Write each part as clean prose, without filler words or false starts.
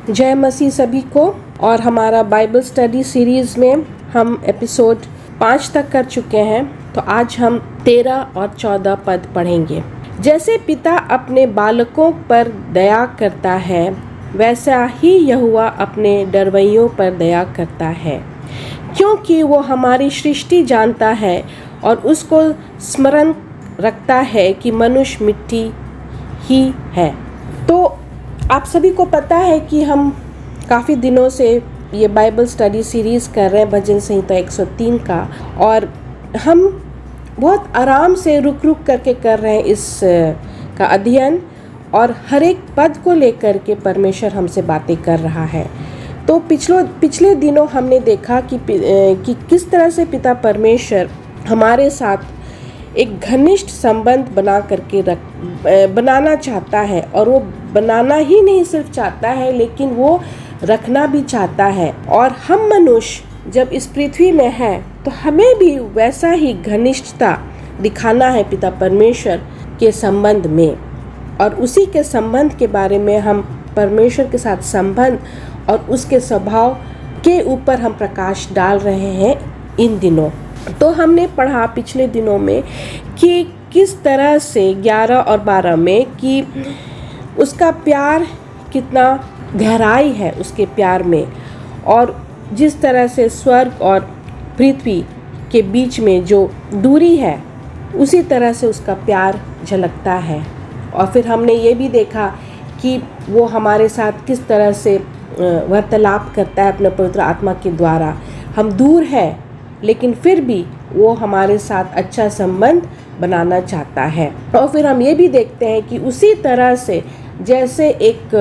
जय मसीह सभी को। और हमारा बाइबल स्टडी सीरीज़ में हम एपिसोड 5 तक कर चुके हैं। तो आज हम 13 और 14 पद पढ़ेंगे। जैसे पिता अपने बालकों पर दया करता है, वैसा ही यहोवा अपने डरवैयों पर दया करता है, क्योंकि वो हमारी सृष्टि जानता है और उसको स्मरण रखता है कि मनुष्य मिट्टी ही है। तो आप सभी को पता है कि हम काफ़ी दिनों से ये बाइबल स्टडी सीरीज़ कर रहे हैं भजन संहिता 103 का, और हम बहुत आराम से रुक रुक करके कर रहे हैं इस का अध्ययन, और हर एक पद को लेकर के परमेश्वर हमसे बातें कर रहा है। तो पिछले दिनों हमने देखा कि किस तरह से पिता परमेश्वर हमारे साथ एक घनिष्ठ संबंध बनाना चाहता है, और वो बनाना ही नहीं सिर्फ चाहता है लेकिन वो रखना भी चाहता है। और हम मनुष्य जब इस पृथ्वी में हैं तो हमें भी वैसा ही घनिष्ठता दिखाना है पिता परमेश्वर के संबंध में, और उसी के संबंध के बारे में हम परमेश्वर के साथ संबंध और उसके स्वभाव के ऊपर हम प्रकाश डाल रहे हैं इन दिनों। तो हमने पढ़ा पिछले दिनों में कि किस तरह से 11 और 12 में कि उसका प्यार कितना गहराई है उसके प्यार में, और जिस तरह से स्वर्ग और पृथ्वी के बीच में जो दूरी है उसी तरह से उसका प्यार झलकता है। और फिर हमने ये भी देखा कि वो हमारे साथ किस तरह से वार्तालाप करता है अपने पवित्र आत्मा के द्वारा। हम दूर हैं लेकिन फिर भी वो हमारे साथ अच्छा संबंध बनाना चाहता है। और फिर हम ये भी देखते हैं कि उसी तरह से जैसे एक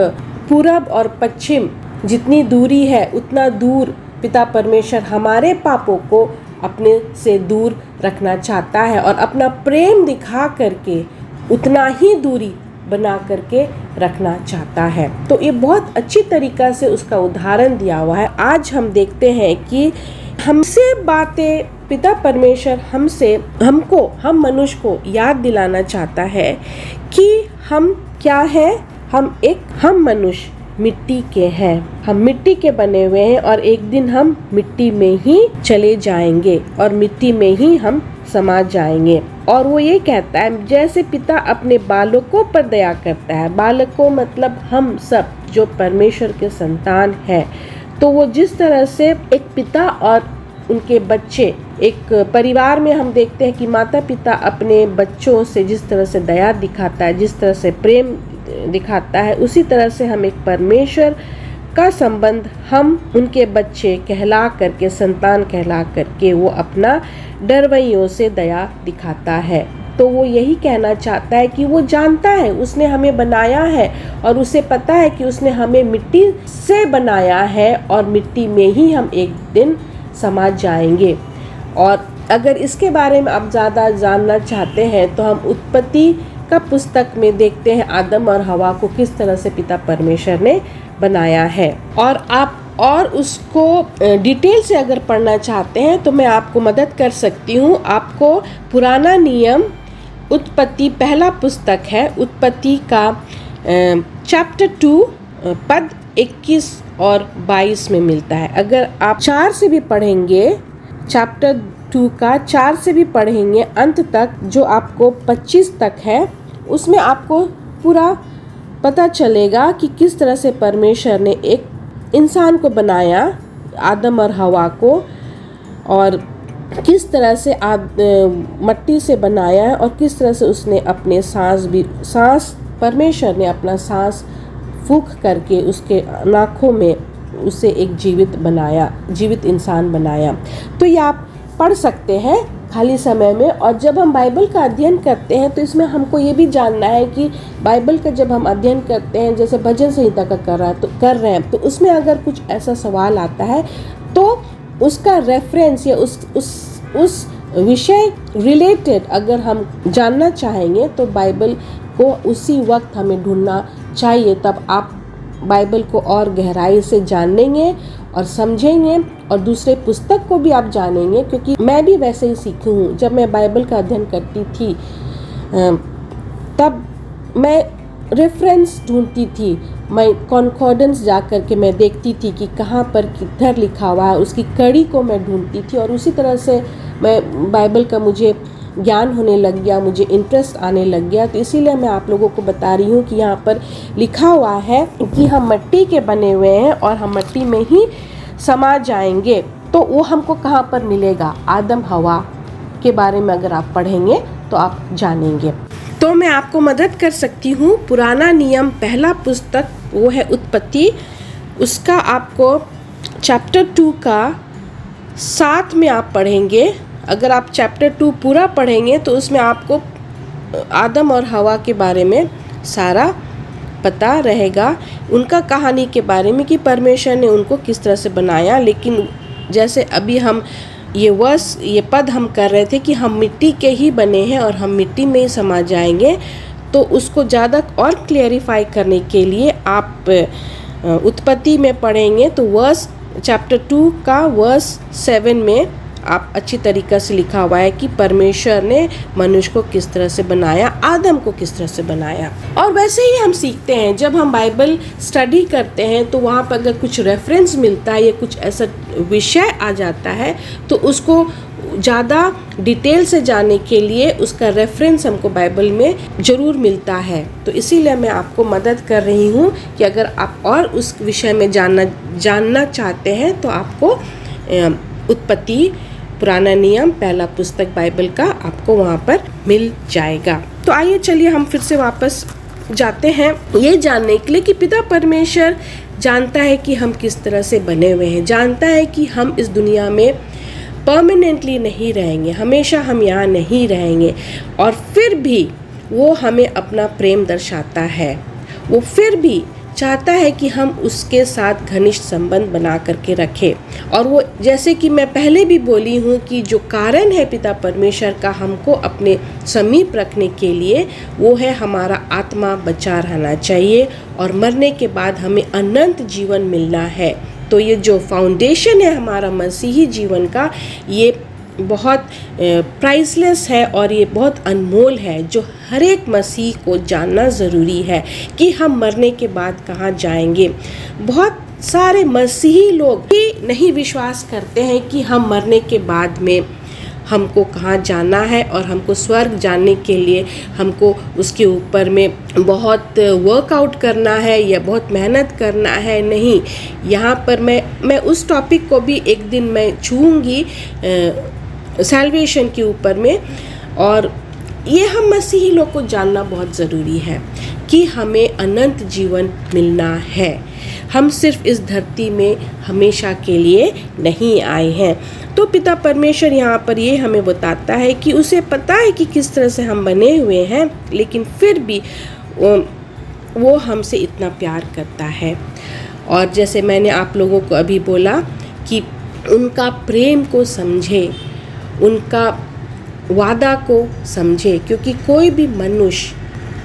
पूरब और पश्चिम जितनी दूरी है उतना दूर पिता परमेश्वर हमारे पापों को अपने से दूर रखना चाहता है, और अपना प्रेम दिखा करके उतना ही दूरी बना करके रखना चाहता है। तो ये बहुत अच्छी तरीक़ा से उसका उदाहरण दिया हुआ है। आज हम देखते हैं कि हमसे बातें पिता परमेश्वर हम मनुष्य को याद दिलाना चाहता है कि हम क्या हैं। हम मनुष्य मिट्टी के हैं, हम मिट्टी के बने हुए हैं, और एक दिन हम मिट्टी में ही चले जाएंगे और मिट्टी में ही हम समा जाएंगे। और वो ये कहता है जैसे पिता अपने बालकों पर दया करता है। बालकों मतलब हम सब जो परमेश्वर के संतान हैं। तो वो जिस तरह से एक पिता और उनके बच्चे, एक परिवार में हम देखते हैं कि माता पिता अपने बच्चों से जिस तरह से दया दिखाता है, जिस तरह से प्रेम दिखाता है, उसी तरह से हम एक परमेश्वर का संबंध हम उनके बच्चे कहला करके, संतान कहला करके वो अपना डरवैयों से दया दिखाता है। तो वो यही कहना चाहता है कि वो जानता है उसने हमें बनाया है, और उसे पता है कि उसने हमें मिट्टी से बनाया है और मिट्टी में ही हम एक दिन समा जाएंगे। और अगर इसके बारे में आप ज़्यादा जानना चाहते हैं तो हम उत्पत्ति का पुस्तक में देखते हैं आदम और हवा को किस तरह से पिता परमेश्वर ने बनाया है। और आप और उसको डिटेल से अगर पढ़ना चाहते हैं तो मैं आपको मदद कर सकती हूँ। आपको पुराना नियम उत्पत्ति पहला पुस्तक है, उत्पत्ति का चैप्टर 2 पद 21 और 22 में मिलता है। अगर आप 4 से भी पढ़ेंगे, चैप्टर 2 का 4 से भी पढ़ेंगे अंत तक जो आपको 25 तक है, उसमें आपको पूरा पता चलेगा कि किस तरह से परमेश्वर ने एक इंसान को बनाया, आदम और हवा को, और किस तरह से मट्टी से बनाया और किस तरह से उसने अपने सांस परमेश्वर ने अपना सांस फूंक करके उसके नाखों में उसे एक जीवित इंसान बनाया। तो ये आप पढ़ सकते हैं खाली समय में। और जब हम बाइबल का अध्ययन करते हैं तो इसमें हमको ये भी जानना है कि बाइबल का जब हम अध्ययन करते हैं, जैसे भजन संहिता का कर रहे हैं, तो उसमें अगर कुछ ऐसा सवाल आता है तो उसका रेफरेंस या उस विषय रिलेटेड अगर हम जानना चाहेंगे तो बाइबल को उसी वक्त हमें ढूंढना चाहिए। तब आप बाइबल को और गहराई से जानेंगे और समझेंगे, और दूसरे पुस्तक को भी आप जानेंगे। क्योंकि मैं भी वैसे ही सीखी हूँ। जब मैं बाइबल का अध्ययन करती थी तब मैं रेफरेंस ढूंढती थी। मैं कॉन्कॉर्डेंस जा कर के मैं देखती थी कि कहाँ पर किधर लिखा हुआ है, उसकी कड़ी को मैं ढूंढती थी और उसी तरह से मैं बाइबल का मुझे ज्ञान होने लग गया, मुझे इंटरेस्ट आने लग गया। तो इसीलिए मैं आप लोगों को बता रही हूँ कि यहाँ पर लिखा हुआ है कि हम मिट्टी के बने हुए हैं और हम मिट्टी में ही समा जाएंगे। तो वो हमको कहाँ पर मिलेगा? आदम हवा के बारे में अगर आप पढ़ेंगे तो आप जानेंगे। तो मैं आपको मदद कर सकती हूँ। पुराना नियम पहला पुस्तक वो है उत्पत्ति, उसका आपको चैप्टर 2 का 7 में आप पढ़ेंगे। अगर आप चैप्टर 2 पूरा पढ़ेंगे तो उसमें आपको आदम और हवा के बारे में सारा पता रहेगा, उनका कहानी के बारे में कि परमेश्वर ने उनको किस तरह से बनाया। लेकिन जैसे अभी हम ये पद हम कर रहे थे कि हम मिट्टी के ही बने हैं और हम मिट्टी में ही समा जाएंगे, तो उसको ज़्यादा और क्लियरिफाई करने के लिए आप उत्पत्ति में पढ़ेंगे तो चैप्टर 2 का वर्स 7 में आप अच्छी तरीक़ा से लिखा हुआ है कि परमेश्वर ने मनुष्य को किस तरह से बनाया, आदम को किस तरह से बनाया। और वैसे ही हम सीखते हैं, जब हम बाइबल स्टडी करते हैं तो वहाँ पर अगर कुछ रेफरेंस मिलता है या कुछ ऐसा विषय आ जाता है तो उसको ज़्यादा डिटेल से जानने के लिए उसका रेफरेंस हमको बाइबल में ज़रूर मिलता है। तो इसीलिए मैं आपको मदद कर रही हूँ कि अगर आप और उस विषय में जानना चाहते हैं तो आपको उत्पत्ति पुराना नियम पहला पुस्तक बाइबल का आपको वहाँ पर मिल जाएगा। तो आइए चलिए हम फिर से वापस जाते हैं ये जानने के लिए कि पिता परमेश्वर जानता है कि हम किस तरह से बने हुए हैं, जानता है कि हम इस दुनिया में परमानेंटली नहीं रहेंगे, हमेशा हम यहाँ नहीं रहेंगे, और फिर भी वो हमें अपना प्रेम दर्शाता है। वो फिर भी चाहता है कि हम उसके साथ घनिष्ठ संबंध बना करके रखें। और वो जैसे कि मैं पहले भी बोली हूँ कि जो कारण है पिता परमेश्वर का हमको अपने समीप रखने के लिए, वो है हमारा आत्मा बचा रहना चाहिए और मरने के बाद हमें अनंत जीवन मिलना है। तो ये जो फाउंडेशन है हमारा मसीही जीवन का, ये बहुत प्राइसलेस है और ये बहुत अनमोल है, जो हर एक मसीह को जानना ज़रूरी है कि हम मरने के बाद कहाँ जाएंगे। बहुत सारे मसीही लोग भी नहीं विश्वास करते हैं कि हम मरने के बाद में हमको कहाँ जाना है और हमको स्वर्ग जाने के लिए हमको उसके ऊपर में बहुत वर्कआउट करना है या बहुत मेहनत करना है। नहीं, यहाँ पर मैं उस टॉपिक को भी एक दिन मैं छूऊंगी सैल्वेशन के ऊपर में। और ये हम मसीही लोग को जानना बहुत ज़रूरी है कि हमें अनंत जीवन मिलना है। हम सिर्फ इस धरती में हमेशा के लिए नहीं आए हैं। तो पिता परमेश्वर यहाँ पर ये हमें बताता है कि उसे पता है कि किस तरह से हम बने हुए हैं, लेकिन फिर भी वो हमसे इतना प्यार करता है। और जैसे मैंने आप लोगों को अभी बोला कि उनका प्रेम को समझे, उनका वादा को समझे, क्योंकि कोई भी मनुष्य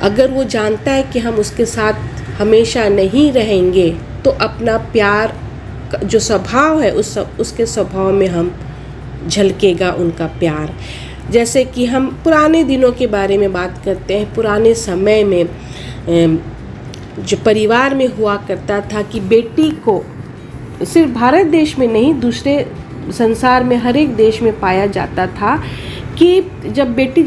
अगर वो जानता है कि हम उसके साथ हमेशा नहीं रहेंगे तो अपना प्यार जो स्वभाव है उसके स्वभाव में हम झलकेगा उनका प्यार। जैसे कि हम पुराने दिनों के बारे में बात करते हैं, पुराने समय में जो परिवार में हुआ करता था कि बेटी को सिर्फ भारत देश में नहीं, दूसरे संसार में हर एक देश में पाया जाता था कि जब बेटी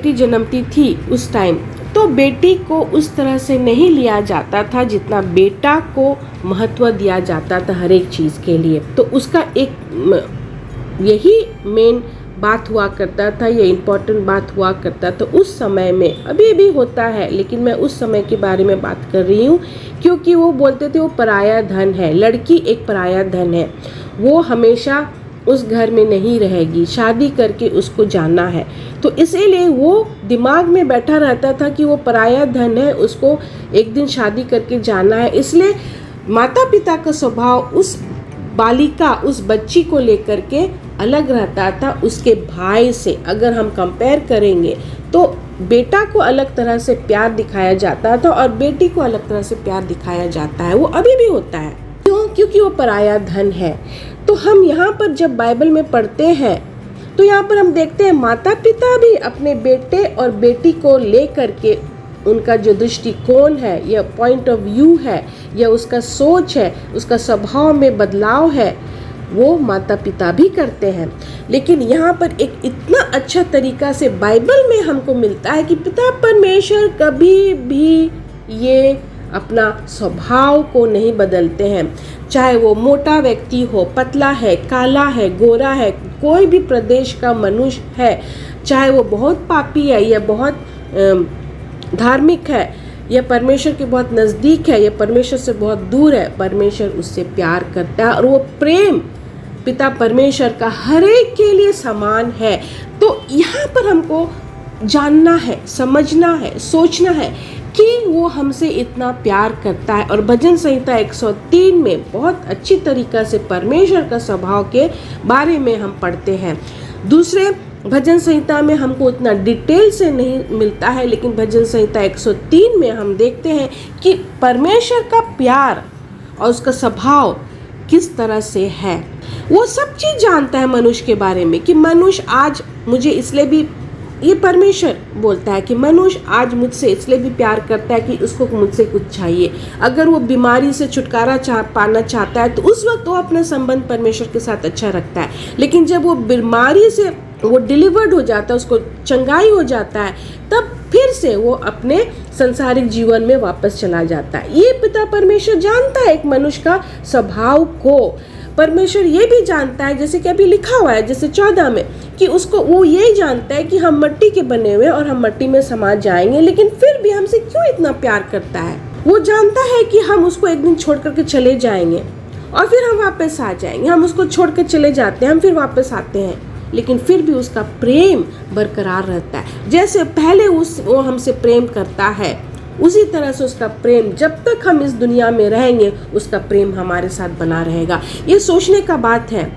जन्मती थी उस टाइम, तो बेटी को उस तरह से नहीं लिया जाता था जितना बेटा को महत्व दिया जाता था हर एक चीज़ के लिए। तो उसका एक यही मेन बात हुआ करता था, ये इम्पोर्टेंट बात हुआ करता था उस समय में। अभी भी होता है, लेकिन मैं उस समय के बारे में बात कर रही हूँ, क्योंकि वो बोलते थे वो पराया धन है, लड़की एक पराया धन है, वो हमेशा उस घर में नहीं रहेगी, शादी करके उसको जाना है। तो इसीलिए वो दिमाग में बैठा रहता था कि वो पराया धन है, उसको एक दिन शादी करके जाना है। इसलिए माता पिता का स्वभाव उस बालिका, उस बच्ची को लेकर के अलग रहता था उसके भाई से। अगर हम कंपेयर करेंगे तो बेटा को अलग तरह से प्यार दिखाया जाता था और बेटी को अलग तरह से प्यार दिखाया जाता है। वो अभी भी होता है, क्यों? क्योंकि वो पराया धन है। तो हम यहाँ पर जब बाइबल में पढ़ते हैं तो यहाँ पर हम देखते हैं माता पिता भी अपने बेटे और बेटी को ले करके उनका जो दृष्टिकोण है या पॉइंट ऑफ व्यू है या उसका सोच है, उसका स्वभाव में बदलाव है, वो माता पिता भी करते हैं। लेकिन यहाँ पर एक इतना अच्छा तरीका से बाइबल में हमको मिलता है कि पिता परमेश्वर कभी भी ये अपना स्वभाव को नहीं बदलते हैं। चाहे वो मोटा व्यक्ति हो, पतला है, काला है, गोरा है, कोई भी प्रदेश का मनुष्य है, चाहे वो बहुत पापी है या बहुत धार्मिक है या परमेश्वर के बहुत नज़दीक है या परमेश्वर से बहुत दूर है, परमेश्वर उससे प्यार करता है और वो प्रेम पिता परमेश्वर का हर एक के लिए समान है। तो यहाँ पर हमको जानना है, समझना है, सोचना है कि वो हमसे इतना प्यार करता है। और भजन संहिता 103 में बहुत अच्छी तरीक़ा से परमेश्वर का स्वभाव के बारे में हम पढ़ते हैं। दूसरे भजन संहिता में हमको उतना डिटेल से नहीं मिलता है, लेकिन भजन संहिता 103 में हम देखते हैं कि परमेश्वर का प्यार और उसका स्वभाव किस तरह से है। वो सब चीज़ जानता है मनुष्य के बारे में कि मनुष्य आज मुझे इसलिए भी, ये परमेश्वर बोलता है कि मनुष्य आज मुझसे इसलिए भी प्यार करता है कि उसको मुझसे कुछ चाहिए। अगर वो बीमारी से छुटकारा पाना चाहता है तो उस वक्त वो अपना संबंध परमेश्वर के साथ अच्छा रखता है, लेकिन जब वो बीमारी से वो डिलीवर्ड हो जाता है, उसको चंगाई हो जाता है, तब फिर से वो अपने संसारिक जीवन में वापस चला जाता है। ये पिता परमेश्वर जानता है एक मनुष्य का स्वभाव को। परमेश्वर ये भी जानता है, जैसे कि अभी लिखा हुआ है जैसे 14 में, कि उसको वो ये जानता है कि हम मिट्टी के बने हुए और हम मिट्टी में समा जाएंगे, लेकिन फिर भी हमसे क्यों इतना प्यार करता है। वो जानता है कि हम उसको एक दिन छोड़ करके चले जाएंगे और फिर हम वापस आ जाएंगे। हम उसको छोड़ कर चले जाते हैं, हम फिर वापस आते हैं, लेकिन फिर भी उसका प्रेम बरकरार रहता है। जैसे पहले वो हमसे प्रेम करता है, उसी तरह से उसका प्रेम जब तक हम इस दुनिया में रहेंगे उसका प्रेम हमारे साथ बना रहेगा। ये सोचने का बात है।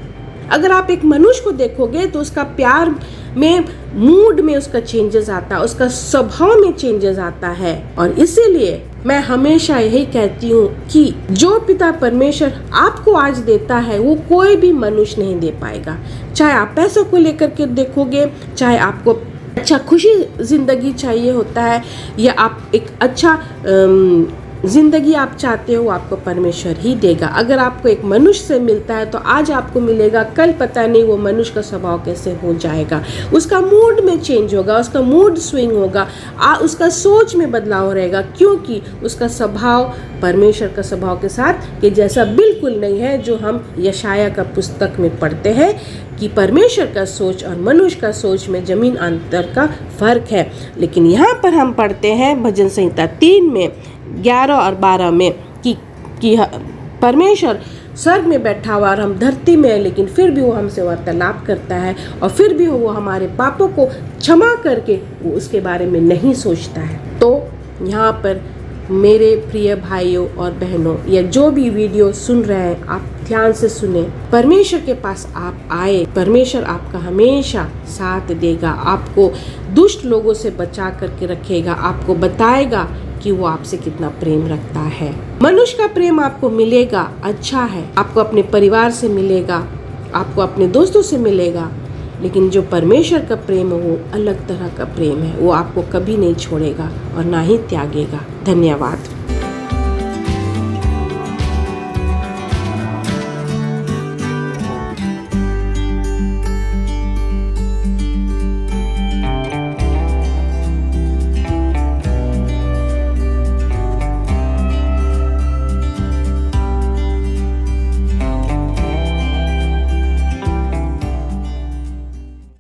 अगर आप एक मनुष्य को देखोगे तो उसका प्यार में, मूड में उसका चेंजेस आता है, उसका स्वभाव में चेंजेस आता है। और इसीलिए मैं हमेशा यही कहती हूँ कि जो पिता परमेश्वर आपको आज देता है वो कोई भी मनुष्य नहीं दे पाएगा। चाहे आप पैसों को लेकर के देखोगे, चाहे आपको अच्छा खुशी ज़िंदगी चाहिए होता है या आप एक अच्छा ज़िंदगी आप चाहते हो, आपको परमेश्वर ही देगा। अगर आपको एक मनुष्य से मिलता है तो आज आपको मिलेगा, कल पता नहीं वो मनुष्य का स्वभाव कैसे हो जाएगा। उसका मूड में चेंज होगा, उसका मूड स्विंग होगा, उसका सोच में बदलाव रहेगा, क्योंकि उसका स्वभाव परमेश्वर का स्वभाव के साथ के जैसा बिल्कुल नहीं है। जो हम यशाया का पुस्तक में पढ़ते हैं कि परमेश्वर का सोच और मनुष्य का सोच में ज़मीन अंतर का फ़र्क है। लेकिन यहाँ पर हम पढ़ते हैं भजन संहिता 3 में 11 और 12 में कि परमेश्वर स्वर्ग में बैठा हुआ और हम धरती में हैं, लेकिन फिर भी वो हमसे वार्तालाप करता है और फिर भी वो हमारे पापों को क्षमा करके वो उसके बारे में नहीं सोचता है। तो यहाँ पर मेरे प्रिय भाइयों और बहनों, या जो भी वीडियो सुन रहे हैं, आप ध्यान से सुने। परमेश्वर के पास आप आए, परमेश्वर आपका हमेशा साथ देगा, आपको दुष्ट लोगों से बचा करके रखेगा, आपको बताएगा कि वो आपसे कितना प्रेम रखता है। मनुष्य का प्रेम आपको मिलेगा, अच्छा है, आपको अपने परिवार से मिलेगा, आपको अपने दोस्तों से मिलेगा, लेकिन जो परमेश्वर का प्रेम है वो अलग तरह का प्रेम है। वो आपको कभी नहीं छोड़ेगा और ना ही त्यागेगा। धन्यवाद।